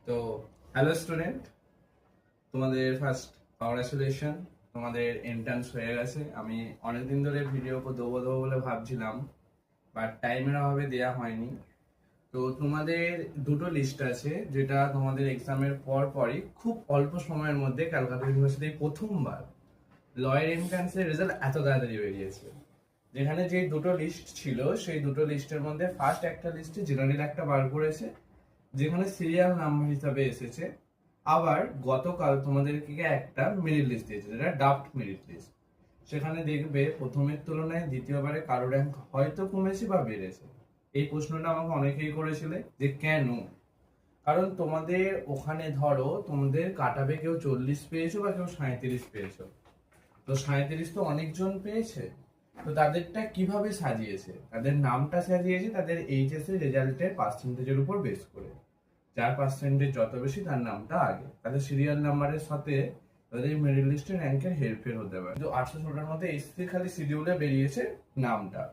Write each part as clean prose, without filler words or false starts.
তো hello student, তোমাদের first congratulation, তোমাদের এন্ট্রান্স হয়ে গেছে। আমি অনেকদিন ধরে ভিডিও দেবো দেবো বলে ভাবছিলাম, বাট টাইমের অভাবে দেয়া হয়নি। তো তোমাদের দুটো লিস্ট আছে, যেটা তোমাদের এক্সামের পরই খুব অল্প সময়ের মধ্যে ক্যালকাটা ইউনিভার্সিটি প্রথমবার লয়ের এন্ট্রান্সের রেজাল্ট এত তাড়াতাড়ি বেরিয়েছে। যেখানে যে দুটো লিস্ট ছিল, সেই দুটো লিস্টের মধ্যে ফার্স্ট একটা লিস্টে জেনারেল একটা বার করেছে, যেখানে সিরিয়াল নাম্বার হিসাবে এসেছে। আবার গতকাল তোমাদেরকে একটা মেরিট লিস্ট দিয়েছে, যেটা ড্রাফট মেরিট লিস্ট। সেখানে দেখবে প্রথমের তুলনায় দ্বিতীয়বারে কারো র্যাঙ্ক হয়তো কমেছে বা বেড়েছে। এই প্রশ্নটা আমাকে অনেকেই করেছিলে যে কেন। কারণ তোমাদের ওখানে ধরো তোমাদের কাটাবে কেউ 40 পেয়েছো বা কেউ 37 পেয়েছো, তো 37 তো অনেকজন পেয়েছে। তো তাদেরটা কিভাবে সাজিয়েছে, তাদের নামটা সাজিয়েছে তাদের এইচএস এর রেজাল্টের পার্সেন্টেজের উপর বেস করে। যার পার্সেন্টেজ যত বেশি তার নামটা আগে, তাদের সিরিয়াল নাম্বারের সাথে তাদের মেরিট লিস্টের র্যাঙ্কের হেরফের হতে পারে। তো 816টার মধ্যে এসসি খালি শিডিউলে বেরিয়েছে নামটা।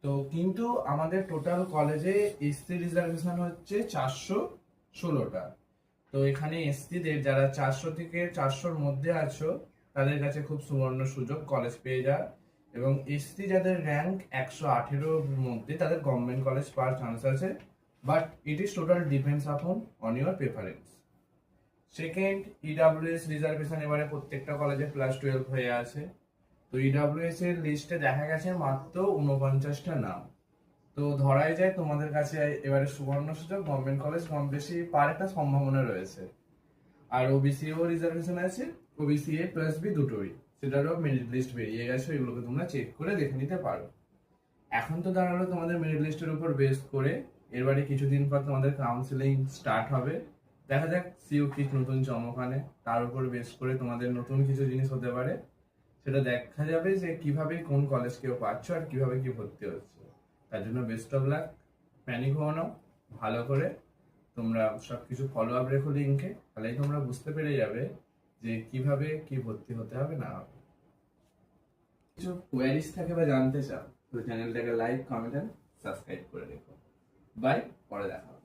তো কিন্তু আমাদের টোটাল কলেজে এসসি রিজার্ভেশন হচ্ছে 416টা। তো এখানে এসসিদের যারা 400 থেকে 400-র মধ্যে আছো, তাদের কাছে খুব সুবর্ণ সুযোগ কলেজ পেয়ে যাওয়ার। এবং এসসি যাদের র্যাঙ্ক 118-র মধ্যে, তাদের গভর্নমেন্ট কলেজ পাওয়ার চান্স আছে, but it is total depends upon on your preference. Second, EWS reservation এবারে প্রত্যেকটা কলেজে +12 হয়ে আছে। তো ইডাব্লিউএস এর লিস্টে দেখা গেছে মাত্র 49টা নাম। তো ধরাই যায় তোমাদের কাছে এবারে সুবর্ণ সুযোগ, গভর্নমেন্ট কলেজ কম বেশি পার একটা সম্ভাবনা রয়েছে। আর ওবিসি ও রিজার্ভেশন আছে, ওবিসি এ প্লাস বি দুটোই, সেটারও মেরিট লিস্ট বেরিয়ে গেছে, এগুলোকে তোমরা চেক করে দেখে নিতে পারো। এখন তো দাঁড়ালো তোমাদের মেরিট লিস্টের উপর বেস করে এরবারে কিছুদিন পর তোমাদের কাউন্সিলিং স্টার্ট হবে। দেখা যাক সিইউ কি নতুন চমক আনে, তার উপর বেস করে তোমাদের নতুন কিছু জিনিস হতে পারে। সেটা দেখা যাবে যে কিভাবে কোন কলেজ কেউ পাচ্ছ আর কিভাবে কি ভর্তি হচ্ছে। তার জন্য বেস্ট অফ লাক, প্যানিক হও না, ভালো করে তোমরা সবকিছু ফলো আপ রেখো লিঙ্কে, তাহলেই তোমরা বুঝতে পেরে যাবে যে কিভাবে কি ভর্তি হতে হবে না হবে। কিছু কোয়ারিজ থাকে বা জানতে চাও, তো চ্যানেলটাকে লাইক, কমেন্ট এন্ড সাবস্ক্রাইব করে রেখো। বাই, পরে দেখা হবে।